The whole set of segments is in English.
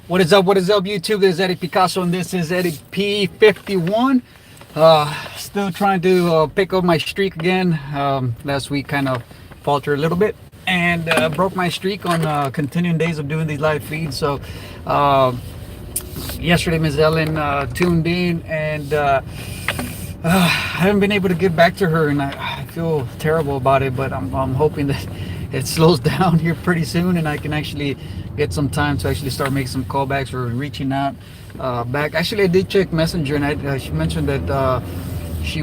What is up? What is up, YouTube? This is Eddie Picasso, and this is EddieP 51. Still trying to pick up my streak again. Last week kind of faltered a little bit and broke my streak on continuing days of doing these live feeds. So yesterday, Ms. Ellen tuned in, and I haven't been able to get back to her, and I feel terrible about it. But I'm hoping that it slows down here pretty soon, and I can actually get some time to actually start making some callbacks or reaching out back. Actually, I did check Messenger, and she mentioned that she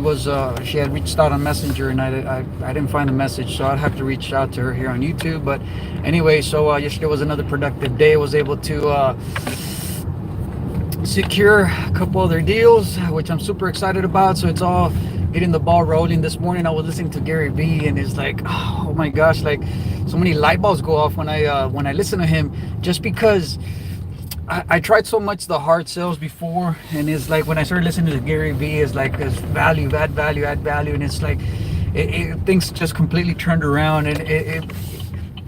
had reached out on Messenger, and I didn't find the message, so I'd have to reach out to her here on YouTube. But anyway, so yesterday was another productive day. I was able to secure a couple other deals, which I'm super excited about. So it's all getting the ball rolling. This morning I was listening to Gary Vee, and it's like, oh my gosh, like so many light bulbs go off when I listen to him, just because I tried so much the hard sales before, and it's like when I started listening to Gary Vee, it's like it's value, add value, add value, and it's like things just completely turned around. And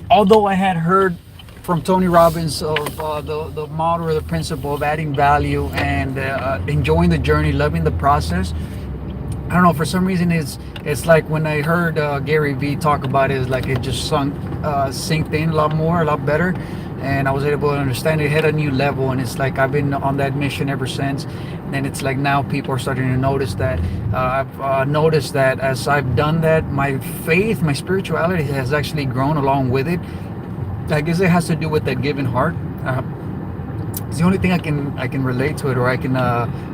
although I had heard from Tony Robbins of the model or the principle of adding value and enjoying the journey, loving the process, I don't know, for some reason it's like when I heard Gary Vee talk about it, it's like it just sinked in a lot more, a lot better, and I was able to understand it, hit a new level. And it's like I've been on that mission ever since. And it's like now people are starting to notice that. I've noticed that as I've done that, my faith, my spirituality has actually grown along with it. I guess it has to do with that giving heart. It's the only thing I can relate to it, or I can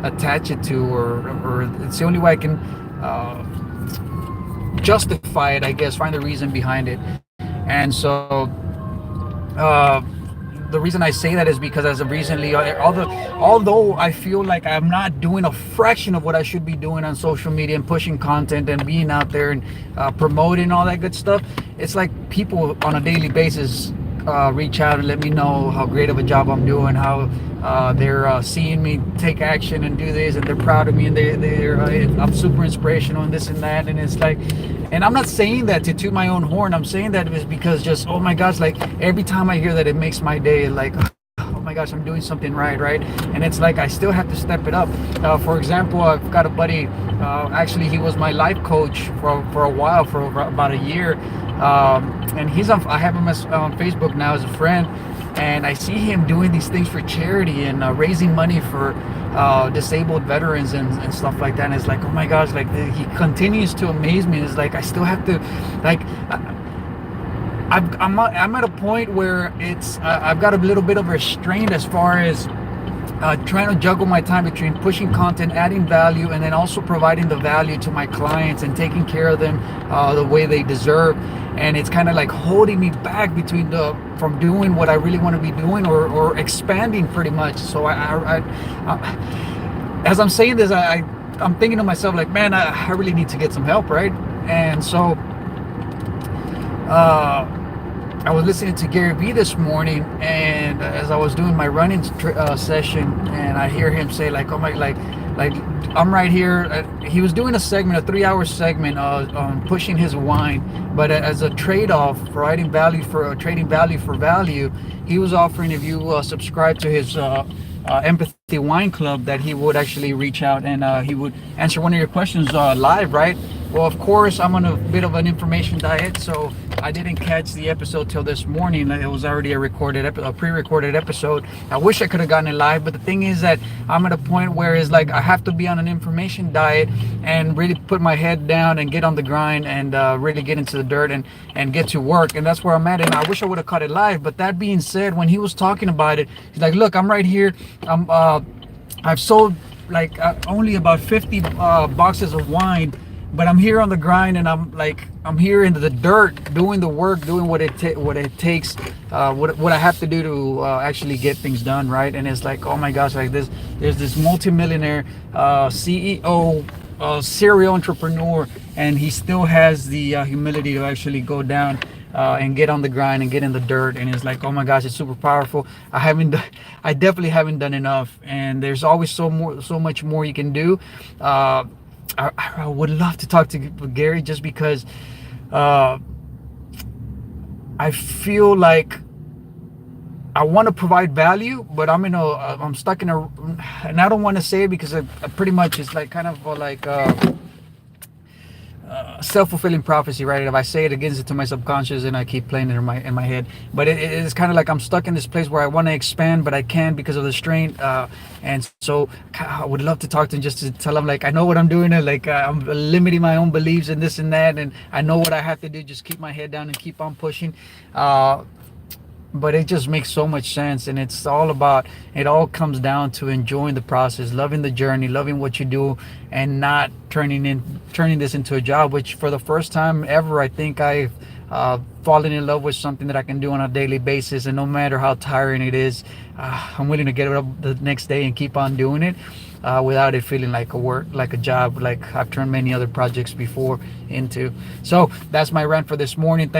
attach it to, or it's the only way I can justify it, I guess, find the reason behind it. And so the reason I say that is because as of recently, although I feel like I'm not doing a fraction of what I should be doing on social media and pushing content and being out there and promoting all that good stuff, it's like people on a daily basis reach out and let me know how great of a job I'm doing, how they're seeing me take action and do this, and they're proud of me, and I'm super inspirational and this and that. And it's like, and I'm not saying that to toot my own horn. I'm saying that is because just, oh my gosh, like every time I hear that, it makes my day. Like, oh my gosh, I'm doing something right. And it's like I still have to step it up. For example, I've got a buddy, actually he was my life coach for a while, for about a year, and I have him on Facebook now as a friend, and I see him doing these things for charity and raising money for disabled veterans and stuff like that. And it's like, oh my gosh, like he continues to amaze me. It's like I still have to, like, I'm at a point where I've got a little bit of restraint as far as trying to juggle my time between pushing content, adding value, and then also providing the value to my clients and taking care of them the way they deserve. And it's kind of like holding me back from doing what I really want to be doing, or expanding pretty much. So as I'm saying this, I'm thinking to myself, like, man, I really need to get some help, right? And so I was listening to Gary Vee this morning, and as I was doing my running session, and I hear him say, like, oh my, like I'm right here. He was doing a 3-hour segment on pushing his wine, but as a trade-off, trading value for value, he was offering, if you subscribe to his Empathy Wine Club, that he would actually reach out and he would answer one of your questions live, right? Well, of course, I'm on a bit of an information diet, so I didn't catch the episode till this morning. It was already a pre-recorded episode. I wish I could have gotten it live, but the thing is that I'm at a point where it's like I have to be on an information diet and really put my head down and get on the grind and really get into the dirt and get to work. And that's where I'm at. And I wish I would have caught it live. But that being said, when he was talking about it, he's like, look, I'm right here. I've sold like only about 50 boxes of wine, but I'm here on the grind, and I'm here in the dirt, doing the work, doing what it takes, what I have to do to actually get things done, right? And it's like, oh my gosh, like there's this multimillionaire CEO, serial entrepreneur, and he still has the humility to actually go down and get on the grind and get in the dirt. And it's like, oh my gosh, it's super powerful. I definitely haven't done enough, and there's always so much more you can do. I would love to talk to Gary, just because I feel like I want to provide value, but I'm stuck in a, and I don't want to say it because I pretty much it's like kind of like self-fulfilling prophecy, right? If I say it, against it to my subconscious, and I keep playing it in my head. But it's kind of like I'm stuck in this place where I want to expand, but I can't because of the strain. And so I would love to talk to him, just to tell him like I know what I'm doing, and like I'm limiting my own beliefs and this and that, and I know what I have to do. Just keep my head down and keep on pushing. But it just makes so much sense, and it's all about, it all comes down to enjoying the process, loving the journey, loving what you do, and not turning this into a job, which for the first time ever I think I've fallen in love with something that I can do on a daily basis, and no matter how tiring it is, I'm willing to get up the next day and keep on doing it, without it feeling like a work, like a job, like I've turned many other projects before into. So that's my rant for this morning. Thanks